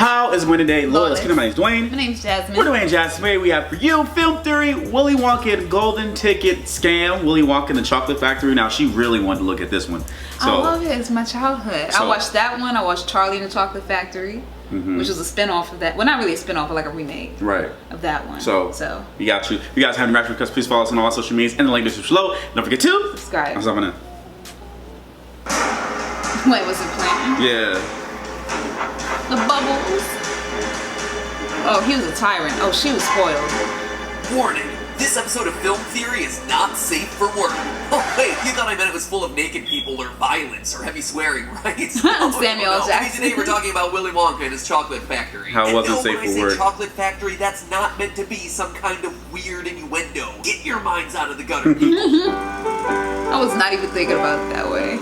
How is Dwayne today? Let's get it. My name's Dwayne. My name's Jasmine. We're Dwayne and Jasmine. Today we have for you film theory, Willy Wonka and golden ticket scam, Willy Wonka and the Chocolate Factory. Now she really wanted to look at this one. I love it. It's my childhood. I watched that one. I watched Charlie and the Chocolate Factory, which was a spin-off of that. Well, not really a spin-off, but like a remake of that one. So you got you. You guys have any reference, please follow us on all our social medias and the link is below. Don't forget to subscribe. What's up now? Wait, was it playing? Yeah. The bubbles. Oh, he was a tyrant. Oh, she was spoiled. Warning. This episode of Film Theory is not safe for work. Oh wait, you thought I meant it was full of naked people or violence or heavy swearing, right? Samuel L. Jackson. Today we're talking about Willy Wonka and his chocolate factory. How was it safe for work? Chocolate factory, that's not meant to be some kind of weird innuendo. Get your minds out of the gutter, people. I was not even thinking about it that way.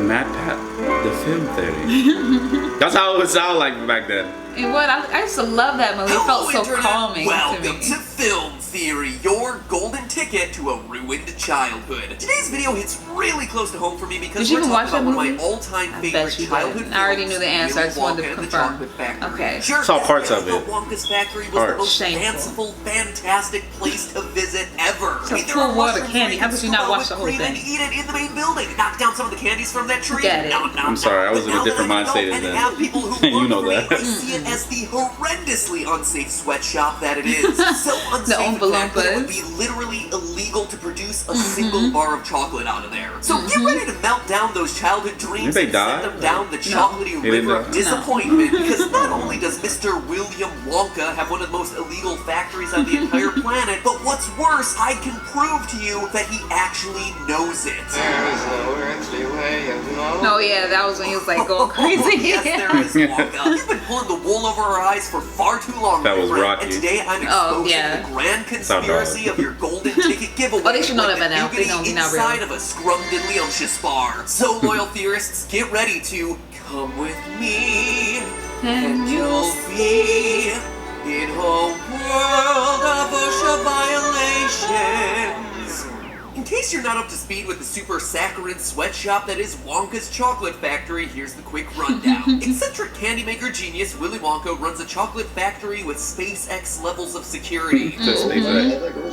Matt Pat, the film theory. That's how it would sound like back then. And what I used to love that movie. It felt so Internet. calming Welcome to me. to Film Theory, your golden ticket to a ruined childhood. Today's video hits really close to home for me because we're talking about one of my all-time favorite childhood films. I already knew the answer. I just wanted to confirm. Okay. Sure, saw parts of it. Wonka's Factory was the most fanciful, fantastic place to visit ever. It's a full world of candy. How could you not watch the whole thing? And eat it in the main building. Knock down some of the candies from that tree. I'm sorry, I was in a different mind state than that. You know that. I see it as the horrendously unsafe sweatshop that it is. So unsafe that it would be literally illegal to produce a single bar of chocolate out of there. So get ready to melt down those childhood dreams and set them down the chocolatey river of disappointment. Because not only does Mr. William Wonka have one of the most illegal factories on the entire planet, but what's worse, I can prove to you that he actually knows it. Oh yeah, that was when he was like going crazy. Yes, there is, Wonka. You've been pulling the wool over our eyes for far too long, that was Rocky. And today I'm exposing the grand conspiracy of your golden ticket giveaway. Oh, they should know that by now. They know me not real. Inside of a scrumdiddlyumptious bar. So, loyal theorists, get ready to come with me, and you'll be in a world of OSHA violations. In case you're not up to speed with the super saccharine sweatshop that is Wonka's Chocolate Factory, here's the quick rundown. Eccentric candy maker genius Willy Wonka runs a chocolate factory with SpaceX levels of security.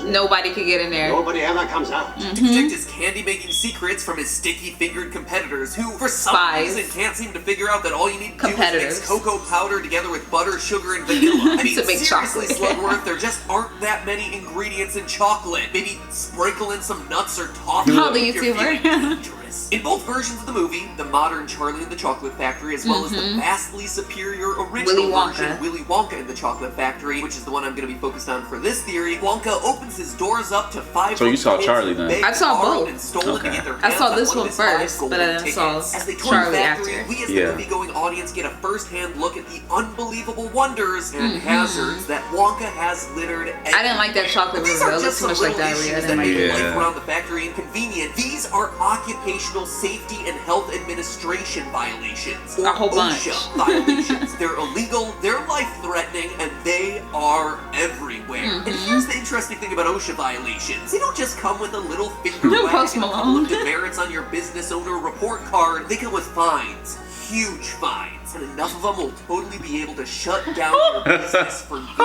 Nobody could get in there. Nobody ever comes out. To protect his candy-making secrets from his sticky-fingered competitors who, for some reason, can't seem to figure out that all you need to do is mix cocoa powder together with butter, sugar, and vanilla. I mean, to make seriously, chocolate. Slugworth, there just aren't that many ingredients in chocolate. Maybe sprinkle in some nuts or toffee. Oh, the YouTuber. In both versions of the movie, the modern Charlie and the Chocolate Factory, as well as the vastly superior original version, Willy Wonka and the Chocolate Factory, which is the one I'm going to be focused on for this theory, Wonka opens his doors up to 5 So you saw Charlie then? I saw both. I saw this one first, but then I saw Charlie after. We as the movie-going audience get a first-hand look at the unbelievable wonders and hazards that Wonka has littered. I didn't like that chocolate river. It looked too much like diarrhea. I didn't like it. Life around the factory inconvenient. These are occupational safety and health administration violations. Or a whole bunch. OSHA violations. They're illegal, they're life-threatening, and they are everywhere. And here's the interesting thing about OSHA violations. They don't just come with a little finger wag and a couple of demerits on your business owner report card. They come with fines. Huge fines. And enough of them will totally be able to shut down your business for good. So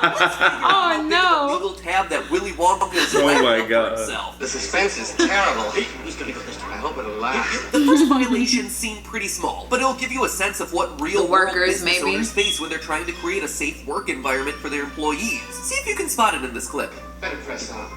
let's figure out how big of a legal tab that Willy Wonka is for himself. The suspense is terrible. Who's gonna go this time? I hope it'll last. The first violations seem pretty small, but it'll give you a sense of what real workers business owners face when they're trying to create a safe work environment for their employees. See if you can spot it in this clip. Better press on.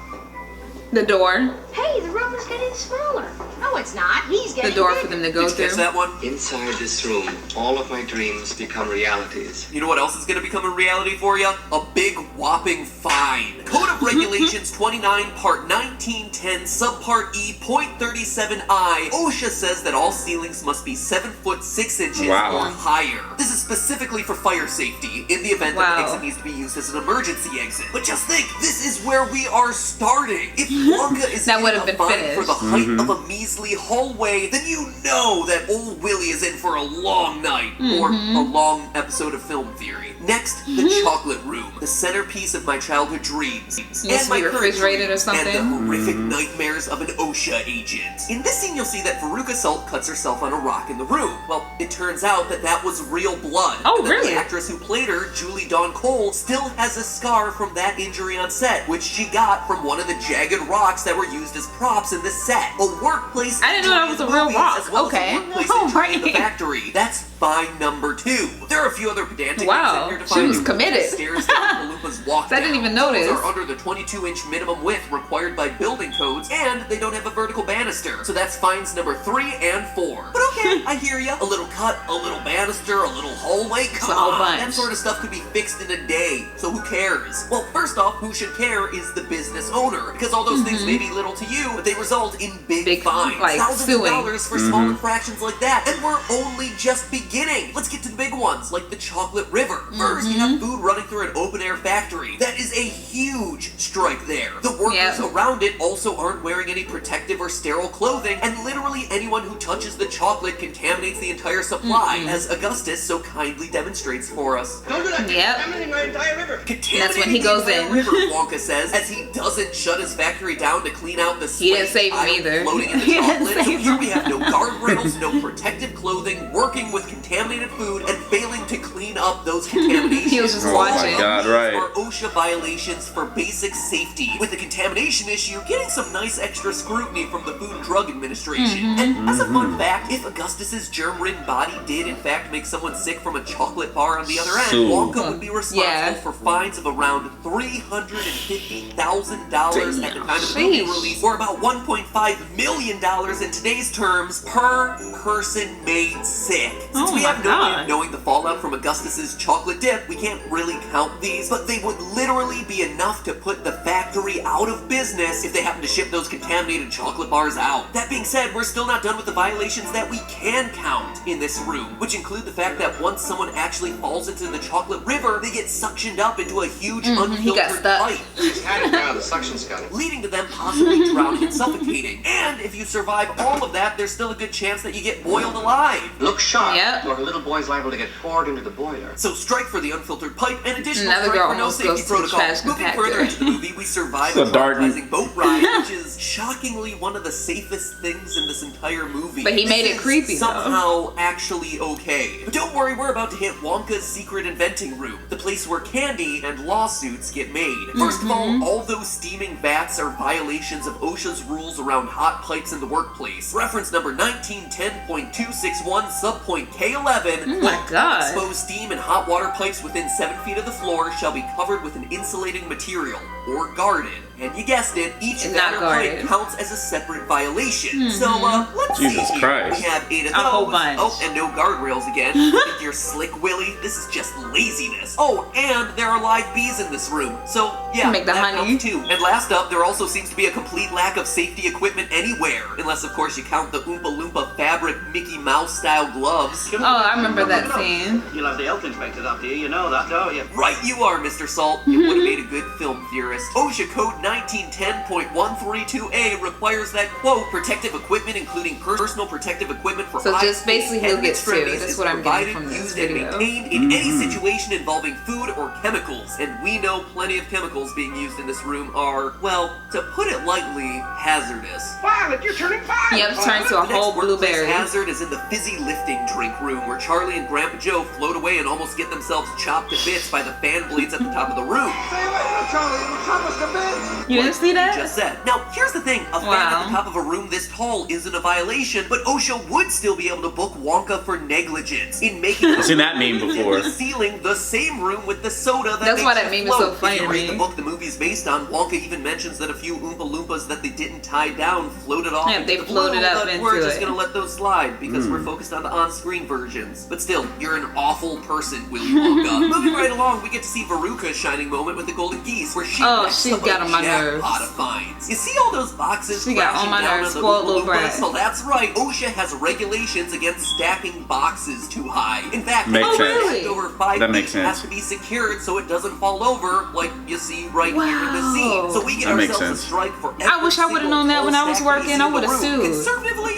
The door. Hey, the rubber's getting smaller. No, it's not. He's getting The door bigger. for them to go Did you catch through. that one? Inside this room, all of my dreams become realities. You know what else is going to become a reality for you? A big whopping fine. Code of Regulations 29, Part 1910, Subpart E, Point 37I. OSHA says that all ceilings must be 7 foot 6 inches or higher. This is specifically for fire safety in the event that the exit needs to be used as an emergency exit. But just think, this is where we are starting. If Wonka is That in would've a been vine finished. for the height of a measly hallway, then you know that old Willy is in for a long night, or a long episode of Film Theory. Next, the chocolate room, the centerpiece of my childhood dreams. Must be refrigerated or something. And the horrific nightmares of an OSHA agent. In this scene, you'll see that Veruca Salt cuts herself on a rock in the room. Well, it turns out that that was real blood. Oh, and that really? The actress who played her, Julie Dawn Cole, still has a scar from that injury on set, which she got from one of the jagged rocks that were used as props in the set. A workplace I didn't know that was a real rock. as well Okay. as a workplace Oh, injury in the right. factory. That's fine number 2. There are a few other pedantic Wow, things in here to she find. was committed. The stairs that the Loompas walk I didn't down. even notice. Those are under the 22-inch minimum width required by building codes, and they don't have a vertical banister. So that's fines number 3 and 4. But okay, I hear ya. A little cut, a little banister, a little hallway. Come a whole on, bunch. that sort of stuff could be fixed in a day. So who cares? Well, first off, who should care is the business owner, because all those things may be little to you, but they result in big fines. like, Thousands suing. of dollars for small infractions like that. And we're only just beginning. Let's get to the big ones, like the chocolate river. First, you have food running through an open-air factory. That is a huge strike there. The workers around it also aren't wearing any protective or sterile clothing, and literally anyone who touches the chocolate contaminates the entire supply, as Augustus so kindly demonstrates for us. Don't do that. Yep. Contaminating my entire river. That's when he goes in. River, Wonka says, as he doesn't shut his factory down to clean out the He didn't save him slate either. floating in the He didn't chocolate. So save here him. we have no guardrails, no protective clothing, working with contaminated food, and failing to clean up those contaminations. He was just Oh watching. my God, right. Are OSHA violations for basic safety. With the contamination issue, getting some nice extra scrutiny from the Food and Drug Administration. And as a fun fact, if Augustus's germ-ridden body did in fact make someone sick from a chocolate bar on the other end, Sue. Wonka would be responsible for fines of around $350,000 at the time of the movie Sheesh. release, or about $1.5 million in today's terms per person made sick. Since Oh we my have no way God. of knowing the fallout from Augustus's chocolate dip, we can't really count these, but they would literally be enough to put the factory out of business if they happen to ship those contaminated chocolate bars out. That being said, we're still not done with the violations that we can count in this room, which include the fact that once someone actually falls into the chocolate river, they get suctioned up into a huge unfiltered stuck. pipe, He's had it now, the suction's got him. leading to them possibly drowning and suffocating. And if you survive all of that, there's still a good chance that you get boiled alive. Look sharp, Yep. or a little boy's liable to get poured into the boiler. So strike for the unfiltered pipe and additional Another strike girl for no almost safety goes to the protocol. trash Moving compactor. further into the movie, we survive So a Darden. traumatizing boat ride, which is shockingly one of the safest things in this entire movie. But he This made it is creepy, though. somehow actually okay. But don't worry, we're about to hit Wonka's secret inventing room, the place where candy and lawsuits get made. First of all those steaming vats are violations of OSHA's rules around hot pipes in the workplace. Reference number 1910.261 subpoint K11. Oh my God. Exposed steam and hot water pipes within 7 feet of the floor shall be covered with an insulating material, or guarded. And you guessed it, each Not vat or pipe guarded. counts as a separate violation. So, let's Jesus see here. Christ. We have 8 of A those. whole bunch. Oh, and no guardrails again. Think you're slick, Willy? This is just laziness. Oh, and there are live bees in this room. So, yeah, Make the that honey. counts too. And last up, there also seems to be a complete lack of safety equipment anywhere. Unless, of course, you count the Oompa Loompa fabric Mickey Mouse style gloves. Oh, I remember that scene. You'll have the health inspectors after you know that, don't you? Right you are, Mr. Salt. It would have made a good film theorist. OSHA Code 1910.132A requires that, quote, protective equipment, including personal protective equipment for So eyes, just basically feet, he'll and get sued. extremities That's is what I'm getting provided, from this used, video. and maintained in any situation involving food or chemicals. And we know plenty of chemicals being used in this room are, well, to put it lightly, hazardous. Violet, you're turning violet. Yep, turns to a The whole next workplace blueberry. hazard is in the fizzy lifting drink room, where Charlie and Grandpa Joe float away and almost get themselves chopped to bits by the fan blades at the top of the room. Stay away, Charlie. It'll chop us to bits. You didn't see that? Just said. Now, here's the thing. A fan Wow. at the top of a room this tall isn't a violation, but OSHA would still be able to book Wonka for negligence in making I've seen that meme before. sealing the same room with the soda that That's why makes that it meme is so float. funny If you to read me. the book the movie's based on, Wonka even mentions that a few Oompa Loompas that they didn't tie down floated off Yeah, into they the floated blue, up but into we're just it. gonna let those slide because we're focused on the on-screen versions. But still, you're an awful person, Willy Wonka. Moving right along, we get to see Veruca's shining moment with the golden geese, where she Oh, wrecks she's somebody got 'em on nerves. jackpot of fines. You see all those boxes She got on my crashing down nerves, on the spoiled little Oompa brat. Loompas? So that's right, OSHA has regulations against stacking boxes too high. In fact, Makes anything sense. stacked over 5 That feet makes sense. has to be secured so it doesn't fall over, like you see right here in the scene. So we get That makes ourselves a sense. strike for I wish I would've known that when I was working. I would've sued. Conservatively,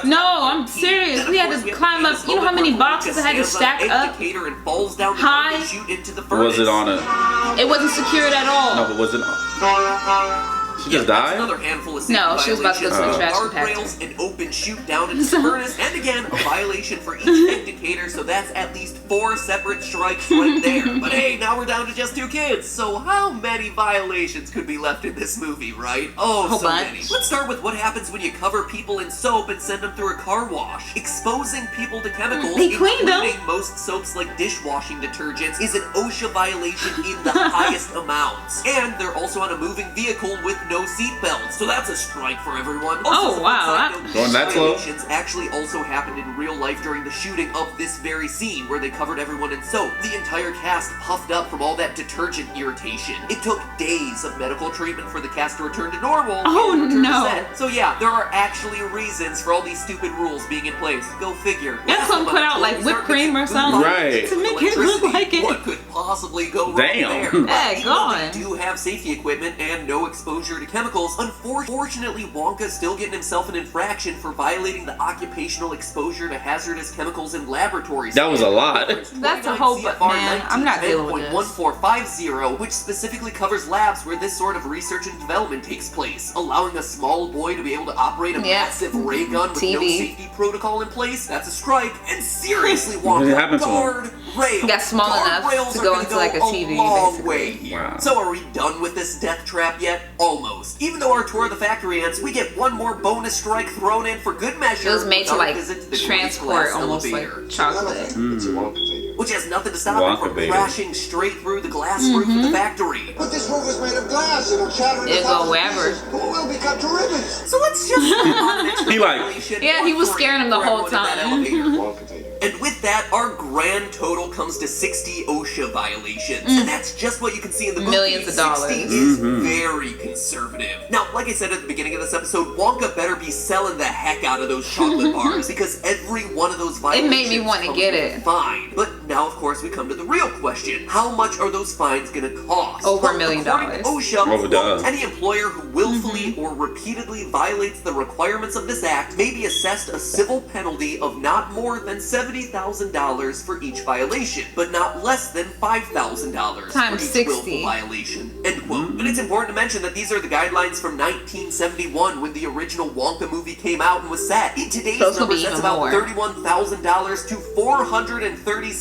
No, I'm serious. We had to climb up. You know how many boxes I had to stack up and falls down high? to shoot into the Was it furnace. on a? It wasn't secured at all. No, but was it on? She just That's died? another handful of safety No, she was about to go to the violations. trash Guardrails, compactor. an open chute down into the furnace, and again, a violation for each indicator, so that's at least 4 separate strikes right there. But hey, now we're down to just 2 kids, so how many violations could be left in this movie, right? Oh, Whole so bunch. many. Let's start with what happens when you cover people in soap and send them through a car wash. Exposing people to chemicals, They cleaned them. including most soaps like dishwashing detergents, is an OSHA violation in the highest amounts. And they're also on a moving vehicle with no seatbelts. So that's a strike for everyone. Oh, wow. Going that slow? Violations actually also happened in real life during the shooting of this very scene where they covered everyone in soap. The entire cast puffed up from all that detergent irritation. It took days of medical treatment for the cast to return to normal. Oh, and return to no. set. So yeah, there are actually reasons for all these stupid rules being in place. Go figure. That's Last something month, put out like Tony whipped Stark cream or mixed something. Right. To make it look electricity. like it. What could possibly go wrong Damn. there? Hey, Even go though on. they do have safety equipment and no exposure to chemicals, unfortunately, Wonka's still getting himself an infraction for violating the occupational exposure to hazardous chemicals in laboratories. That was a lot. That's a whole bu- man, I'm not dealing with this. 1450, which specifically covers labs where this sort of research and development takes place, allowing a small boy to be able to operate a Yeah. massive ray gun with no TV. safety protocol in place. That's a strike. And seriously, What Wonka, happened to him? guardrails. Got small enough Guardrails to are go gonna into like a TV, long basically. way here. Wow. So are we done with this death trap yet? Almost. Even though our tour of the factory ends, we get one more bonus strike thrown in for good measure. It was made to with our like visit to the transport glass almost elevator. like chocolate. It's a Wonka figure. Which has nothing to stop it Wonka from baby. crashing straight through the glass roof of the factory. But this roof is made of glass. It'll shatter into It'll go thousands of wherever. pieces. We'll be cut to ribbons. So let's just move on to the next He like- violation. Yeah, he was One scaring him the for whole everyone in that time. elevator. Wonka figure. And with that, our grand total comes to 60 OSHA violations. And that's just what you can see in the movie. Millions of dollars. 60 is very conservative. Now, like I said at the beginning of this episode, Wonka better be selling the heck out of those chocolate bars because every one of those violations made me wanna comes get with it. a fine. But now, of course, we come to the real question. How much are those fines gonna cost? Over Well, $1 million. according to OSHA, Oh, duh. any employer who willfully or repeatedly violates the requirements of this act may be assessed a civil penalty of not more than $70,000 for each violation, but not less than $5,000 Times for each 60. willful violation. End quote. And it's important to mention that these are the guidelines from 1971 when the original Wonka movie came out and was set. In today's So it's gonna be numbers, that's even about more. $31,000 to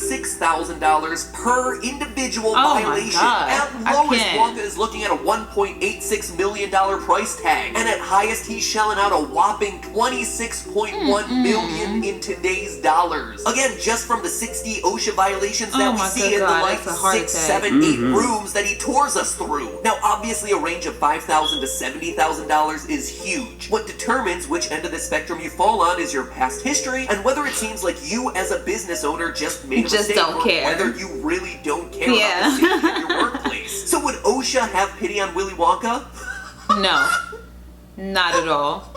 $436,000 per individual Oh my violation. God. At I lowest, can't. Wonka is looking at a $1.86 million price tag, and at highest, he's shelling out a whopping $26.1 million in today's dollars. Again, just from the 60 OSHA violations that Oh we my see good in the God, like that's a heart 6, attack. 7, 8 rooms that he tours us through. Now, obviously, a range of $5,000 to $70,000 is huge. What determines which end of the spectrum you fall on is your past history and whether it seems like you as a business owner just made a Just mistake don't or care. whether you really don't care Yeah. about the safety of your workplace. So would OSHA have pity on Willy Wonka? No, not at all.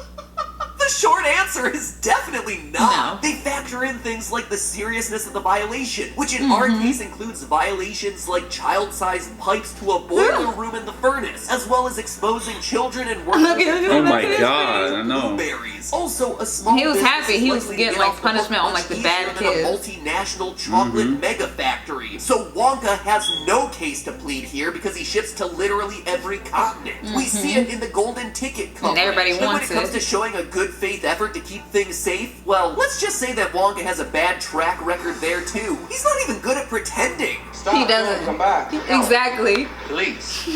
The short answer is definitely not. No. They factor in things like the seriousness of the violation, which in our case includes violations like child-sized pipes to a boiler room in the furnace, as well as exposing children and workers. Look at Oh my his God, I know. Blueberries. Also, a small He was business happy. is He was likely to getting, get like, off the hook punishment on, much like, the easier bad than kids. a multinational chocolate mega factory. So Wonka has no case to plead here because he ships to literally every continent. We see it in the golden ticket coverage. everybody And when wants it comes it. to showing a good faith effort to keep things safe, well, let's just say that Wonka has a bad track record there too. He's not even good at pretending. Stop. He doesn't. Come back. Exactly. Police.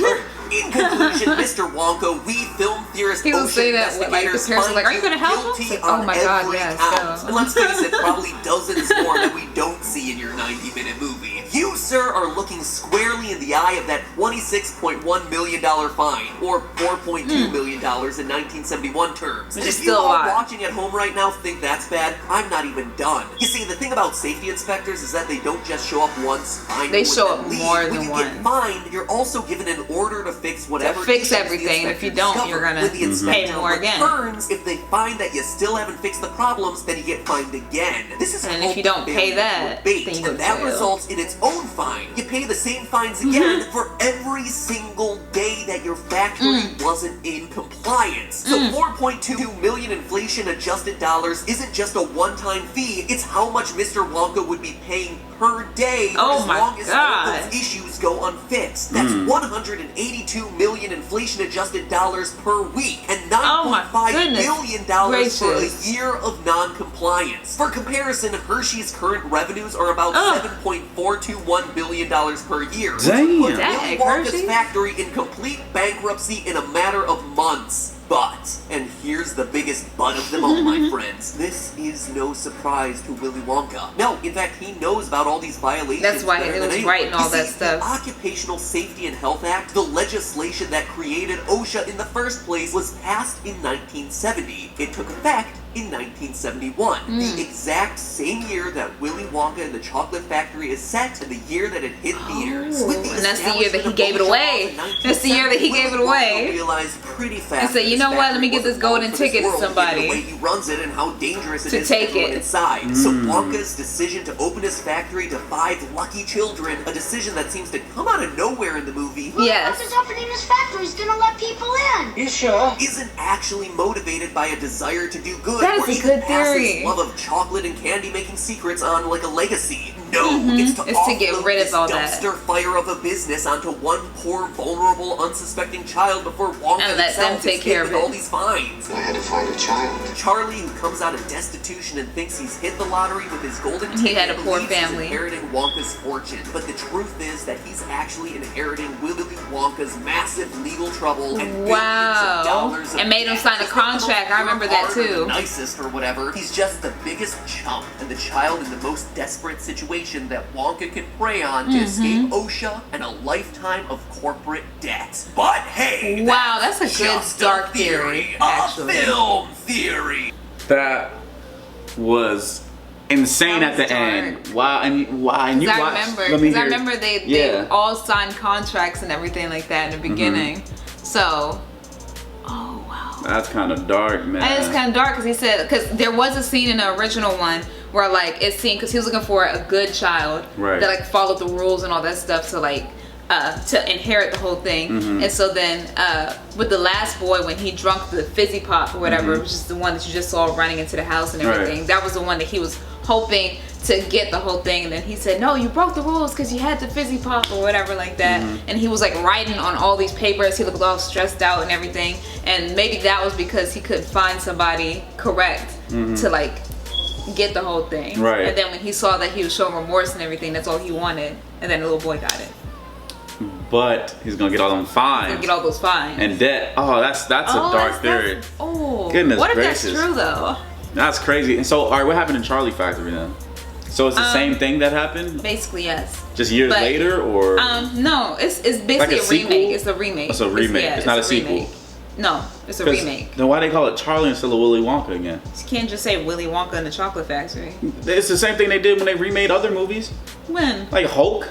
In conclusion, Mr. Wonka, we film theorists, He would ocean say that, like, the investigators, parents were like, find "Are you gonna help us?" guilty Like, oh on my God, every yes, count. go. And let's face it, probably dozens more that we don't see in your 90-minute movie. You, sir, are looking squarely in the eye of that $26.1 million fine, or $4.2 million in 1971 terms. Which And is if you still a all lot. watching at home right now think that's bad, I'm not even done. You see, the thing about safety inspectors is that they don't just show up once, find They you, show and up then leave. more When than you once. get fined, you're also given an order to fix whatever fix issues the everything. If you inspector don't, discovered. you're gonna When the inspector pay more again. returns, if they find that you still haven't fixed the problems, then you get fined again. This is And if you don't pay that, bait, then you go and to that jail. results in its own fine. You pay the same fines again for every single day that your factory wasn't in compliance. So 4.2 million inflation-adjusted dollars isn't just a one-time fee, it's how much Mr. Wonka would be paying per day as long as all those issues go unfixed. That's 182 million inflation-adjusted dollars per week and $9.5 billion for a year of non-compliance. For comparison, Hershey's current revenues are about $7.421 billion per year. Damn. Which would put Willy Wonka's factory in complete bankruptcy in a matter of months. But, and here's the biggest but of them all, my friends, this is no surprise to Willy Wonka. No, in fact, he knows about all these violations. That's why he was writing all that stuff. The Occupational Safety and Health Act, the legislation that created OSHA in the first place, was passed in 1970. It took effect in 1971, the exact same year that Willy Wonka and the Chocolate Factory is set, and the year that it hit theaters. And that's the year that he gave it away. That's the year that he gave it away. Realized pretty fast. And said, you know what? Let me get this golden ticket to somebody. The way he runs it and how dangerous it to is take to everyone it inside. So Wonka's decision to open his factory to 5 lucky children, a decision that seems to come out of nowhere in the movie. Yes. Wonka's opening his factory. He's gonna let people in. You sure? Isn't actually motivated by a desire to do good. That is or a even good pass theory. his love of chocolate and candy making secrets on like a legacy. No, it's to get offload rid of this all that. dumpster fire of a business onto one poor, vulnerable, unsuspecting child before Wonka And let them himself take is care hit of with all it. these fines. I had to find a child. Charlie, who comes out of destitution and thinks he's hit the lottery with his golden ticket, He had a poor believes he's family. inheriting Wonka's fortune. But the truth is that he's actually inheriting Willy Wonka's massive legal trouble and billions of dollars of And made him sign a debt. He's not the contract. most I remember pure that heart or too. the nicest or whatever. He's just the biggest chump and the child in the most desperate situation that Wonka could prey on to escape OSHA and a lifetime of corporate debt. But hey, Wow, that's a good just dark a theory, actually. a film theory. That was insane That at the was end. dark. Wow, and you watched. Let me Because I hear. remember they all signed contracts and everything like that in the beginning. So, oh wow. That's kind of dark, man. And it's kind of dark because he said, because there was a scene in the original one where like it seemed, because he was looking for a good child Right. that like followed the rules and all that stuff to like to inherit the whole thing. And so then with the last boy, when he drunk the fizzy pop or whatever, which is the one that you just saw running into the house and everything, Right. that was the one that he was hoping to get the whole thing. And then he said, no, you broke the rules because you had the fizzy pop or whatever like that. And he was like writing on all these papers. He looked all stressed out and everything. And maybe that was because he couldn't find somebody correct to like get the whole thing. Right. And then when he saw that he was showing remorse and everything, that's all he wanted. And then the little boy got it. But he's gonna get all them fines. He'll get all those fines. And debt. Oh, that's a dark theory. Oh, Goodness what if gracious. that's true though? That's crazy. And so, all right, what happened in Charlie Factory then? So it's the same thing that happened, Basically, yes. just years But, later, or No, it's basically Like a a sequel? remake. It's a remake. It's a remake. It's not a sequel. remake. No, it's a 'cause remake. Then why they call it Charlie instead of Willy Wonka again? You can't just say Willy Wonka and the Chocolate Factory. It's the same thing they did when they remade other movies, When like Hulk.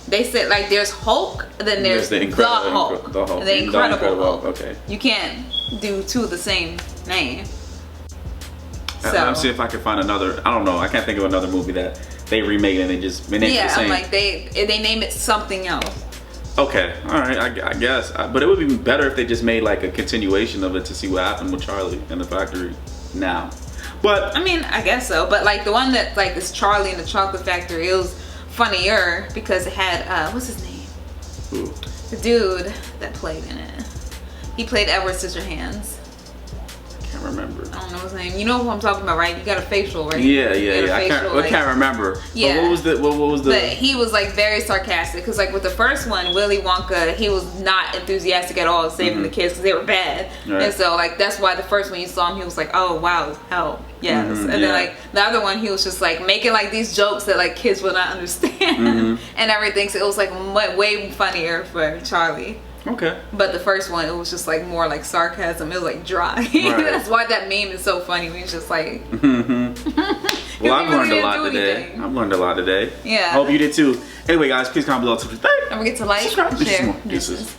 they said like there's Hulk, then there's the Hulk, the Hulk, the Incredible Hulk. Okay. You can't do two of the same name. So Let me see if I can find another. I don't know. I can't think of another movie that they remade and they just named it yeah, the same. I'm like they name it something else. Okay, all right, I guess. But it would be better if they just made like a continuation of it to see what happened with Charlie and the factory now. But I mean, I guess so. But like the one that like is Charlie and the Chocolate Factory, it was funnier because it had what's his name? ooh, The dude that played in it. He played Edward Scissorhands. I can't remember. I don't know his name. You know who I'm talking about, right? You got a facial, right? Yeah. You got a I facial, can't remember. Yeah. But what was the? But he was like very sarcastic because like with the first one, Willy Wonka, he was not enthusiastic at all saving the kids because they were bad. Right. And so like that's why the first one you saw him, he was like, oh wow, help, yes. And then like the other one, he was just like making like these jokes that like kids would not understand and everything. So it was like way funnier for Charlie. Okay. But the first one, it was just like more like sarcasm. It was like dry. Right. That's why that meme is so funny. It's just like. Well, I've learned a didn't lot do today. anything. I've learned a lot today. Yeah. Hope you did too. Anyway, guys, please comment below. Don't forget to like, Subscribe. share. Deuces.